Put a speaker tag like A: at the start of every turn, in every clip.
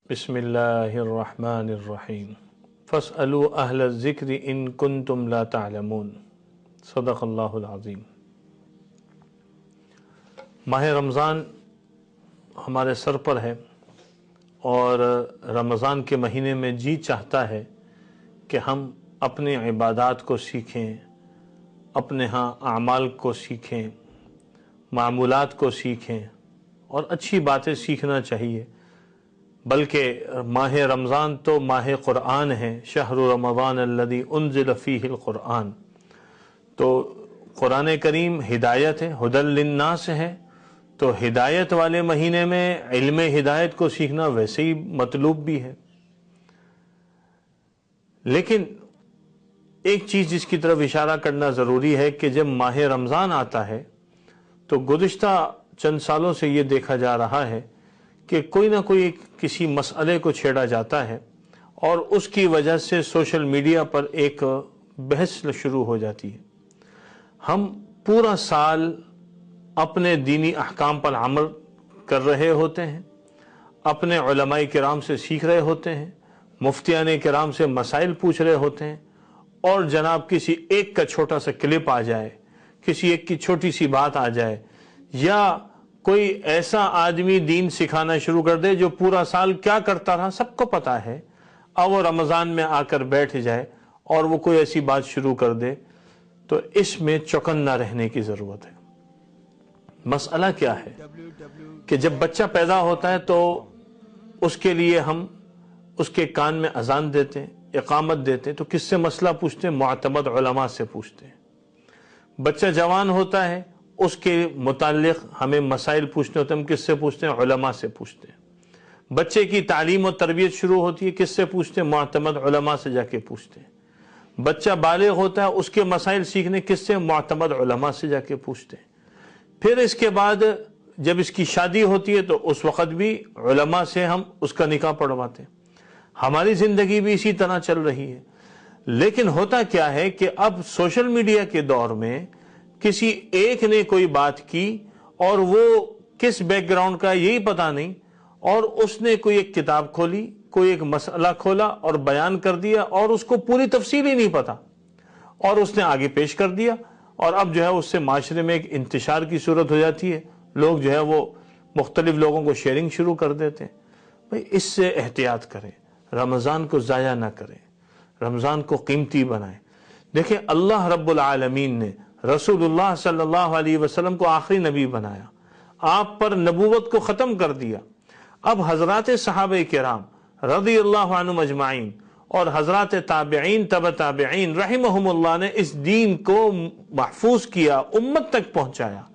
A: बिस्मिल्लाहिर्रहमानिर्रहीम फस्अलू अहल ज़िक्र इन कुन्तुम ला तालमून। सदक़ल्लाहुल अज़ीम। माह रमज़ान हमारे सर पर है और रमज़ान के महीने में जी चाहता है कि हम अपनी इबादत को सीखें, अपने यहाँ आमाल को सीखें, मामूलात को सीखें और अच्छी बातें सीखना चाहिए। बल्कि माह रमज़ान तो माह क़ुरआन है, शहरु रमज़ान अल्लज़ी उन्ज़िल फ़ीहिल क़ुरआन। तो क़ुरान करीम हिदायत है, हुदल लिन्नास है। तो हिदायत वाले महीने में इल्म हिदायत को सीखना वैसे ही मतलूब भी है। लेकिन एक चीज़ जिसकी तरफ इशारा करना ज़रूरी है कि जब माह रमज़ान आता है तो गुज़िश्ता चंद सालों से ये देखा जा रहा है कि कोई ना कोई किसी मसले को छेड़ा जाता है और उसकी वजह से सोशल मीडिया पर एक बहस शुरू हो जाती है। हम पूरा साल अपने दीनी अहकाम पर अमल कर रहे होते हैं, अपने उलमाए किराम से सीख रहे होते हैं, मुफ्तियान किराम से मसाइल पूछ रहे होते हैं, और जनाब किसी एक का छोटा सा क्लिप आ जाए, किसी एक की छोटी सी बात आ जाए, या कोई ऐसा आदमी दीन सिखाना शुरू कर दे जो पूरा साल क्या करता रहा सबको पता है, अब वो रमज़ान में आकर बैठ जाए और वो कोई ऐसी बात शुरू कर दे, तो इसमें चौकन्ना रहने की ज़रूरत है। मसला क्या है कि जब बच्चा पैदा होता है तो उसके लिए हम उसके कान में अजान देते हैं, इकामत देते हैं, तो किससे मसला पूछते हैं? मुअतमद उलमा से पूछते हैं। बच्चा जवान होता है, उसके मुताल्लिक़ हमें मसाइल पूछने होते हैं, हम किससे पूछते हैं? उलमा से पूछते हैं। बच्चे की तालीम और तरबियत शुरू होती है, किससे पूछते हैं? मुअतमद उलमा से जाके पूछते हैं। बच्चा बालिग़ होता है, उसके मसाइल सीखने किससे? मुअतमद उलमा से जाके पूछते हैं। फिर इसके बाद जब इसकी शादी होती है तो उस वक़्त भी उलमा से हम उसका निकाह पढ़वाते हैं। हमारी ज़िंदगी भी इसी तरह चल रही है। लेकिन होता क्या है कि अब सोशल मीडिया के दौर में किसी एक ने कोई बात की और वो किस बैकग्राउंड का यही पता नहीं, और उसने कोई एक किताब खोली, कोई एक मसला खोला और बयान कर दिया, और उसको पूरी तफसील ही नहीं पता और उसने आगे पेश कर दिया, और अब जो है उससे माशरे में एक इंतशार की सूरत हो जाती है। लोग जो है वो मुख्तलिफ लोगों को शेयरिंग शुरू कर देते हैं। भाई इससे एहतियात करें, रमज़ान को ज़ाया ना करें, रमज़ान को कीमती बनाएं। देखें, अल्लाह रब्बुल आलमीन ने रसूलुल्लाह सल्लल्लाहु अलैहि वसल्लम को आखिरी नबी बनाया, आप पर नबूवत को ख़त्म कर दिया। अब हज़रात सहाबे किराम रज़ियल्लाहु अन्हुम अजमाइन और हज़रात ताबिईन तब ताबिईन रहिमहुमुल्लाह ने इस दीन को महफूज किया, उम्मत तक पहुँचाया।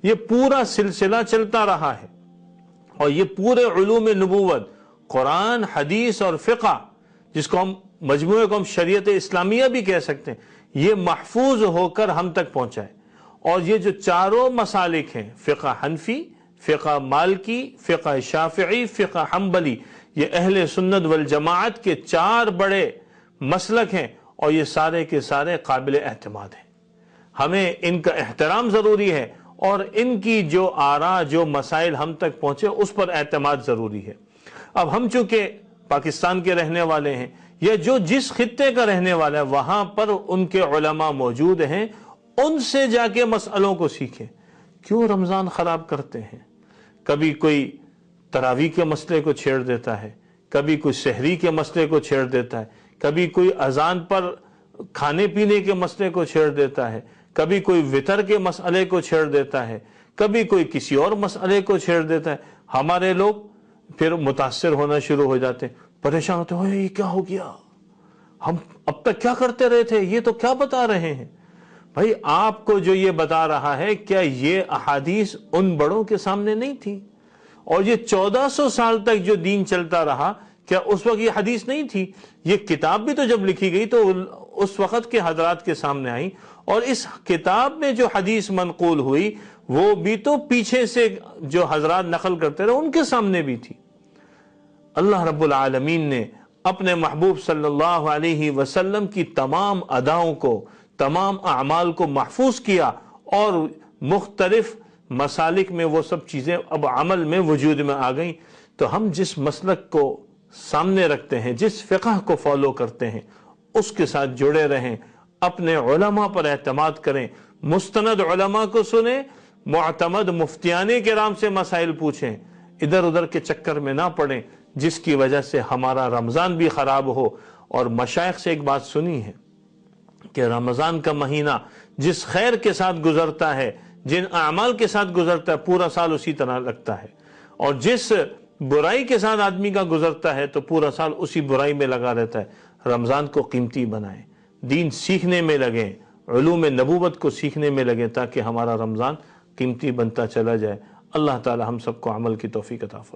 A: ये पूरा सिलसिला चलता रहा है और ये पूरे उलूम नबूवत, कुरान, हदीस और फ़िक़्ह, जिसको हम मजमूए को हम शरीयत इस्लामिया भी कह सकते हैं, ये महफूज होकर हम तक पहुँचाए। और ये जो चारों मसालिक हैं, फ़िक़्ह हनफी, फ़िक़्ह मालिकी, फ़िक़्ह शाफ़िई, फ़िक़्ह हम्बली, ये अहले सुन्नत वल जमाअत के चार बड़े मसलक हैं और ये सारे के सारे काबिल एहतमाद हैं। हमें इनका एहतराम ज़रूरी है और इनकी जो आरा, जो मसाइल हम तक पहुँचे उस पर एहतमाद ज़रूरी है। अब हम चूँकि पाकिस्तान के रहने वाले हैं या जो जिस खित्ते का रहने वाला है वहाँ पर उनके उलमा मौजूद हैं, उनसे जाके मसलों को सीखें। क्यों रमज़ान ख़राब करते हैं? कभी कोई तरावी के मसले को छेड़ देता है, कभी कोई सहरी के मसले को छेड़ देता है, कभी कोई अजान पर खाने पीने के मसले को छेड़ देता है, कभी कोई वितर के मसले को छेड़ देता है, कभी कोई किसी और मसले को छेड़ देता है। हमारे लोग फिर मुतासिर होना शुरू हो जाते हैं, परेशान होते हैं, ये क्या हो गया, हम अब तक क्या करते रहे थे, ये तो क्या बता रहे हैं। भाई आपको जो ये बता रहा है, क्या ये अहादीस उन बड़ों के सामने नहीं थी? और ये 1400 साल तक जो दीन चलता रहा, क्या उस वक्त ये हदीस नहीं थी? ये किताब भी तो जब लिखी गई तो उस वक्त के हजरात के सामने आई, और इस किताब में जो हदीस मनकूल हुई वो भी तो पीछे से जो हजरात नकल करते रहे उनके सामने भी थी। अल्लाह रब्बुल आलमीन ने अपने महबूब सल्लल्लाहु अलैहि वसल्लम की तमाम अदाओं को, तमाम अमाल को महफूज किया और मुख्तलिफ मसालिक में वो सब चीज़ें अब अमल में वजूद में आ गई। تو ہم جس مسلک کو سامنے رکھتے ہیں، جس فقہ کو فالو کرتے ہیں، اس کے ساتھ جڑے رہیں، اپنے علماء پر اعتماد کریں، مستند علماء کو سنیں، معتمد مفتیان کرام سے مسائل پوچھیں، ادھر ادھر کے چکر میں نہ پڑیں جس کی وجہ سے ہمارا رمضان بھی خراب ہو۔ اور مشائخ سے ایک بات سنی ہے کہ رمضان کا مہینہ جس خیر کے ساتھ گزرتا ہے، جن اعمال کے ساتھ گزرتا ہے، پورا سال اسی طرح لگتا ہے، اور جس برائی کے ساتھ آدمی کا گزرتا ہے تو پورا سال اسی برائی میں لگا رہتا ہے۔ رمضان کو قیمتی بنائیں، دین سیکھنے میں لگیں، علوم نبوت کو سیکھنے میں لگیں، تاکہ ہمارا رمضان قیمتی بنتا چلا جائے۔ اللہ تعالی ہم سب کو عمل کی توفیق عطا فرمائے۔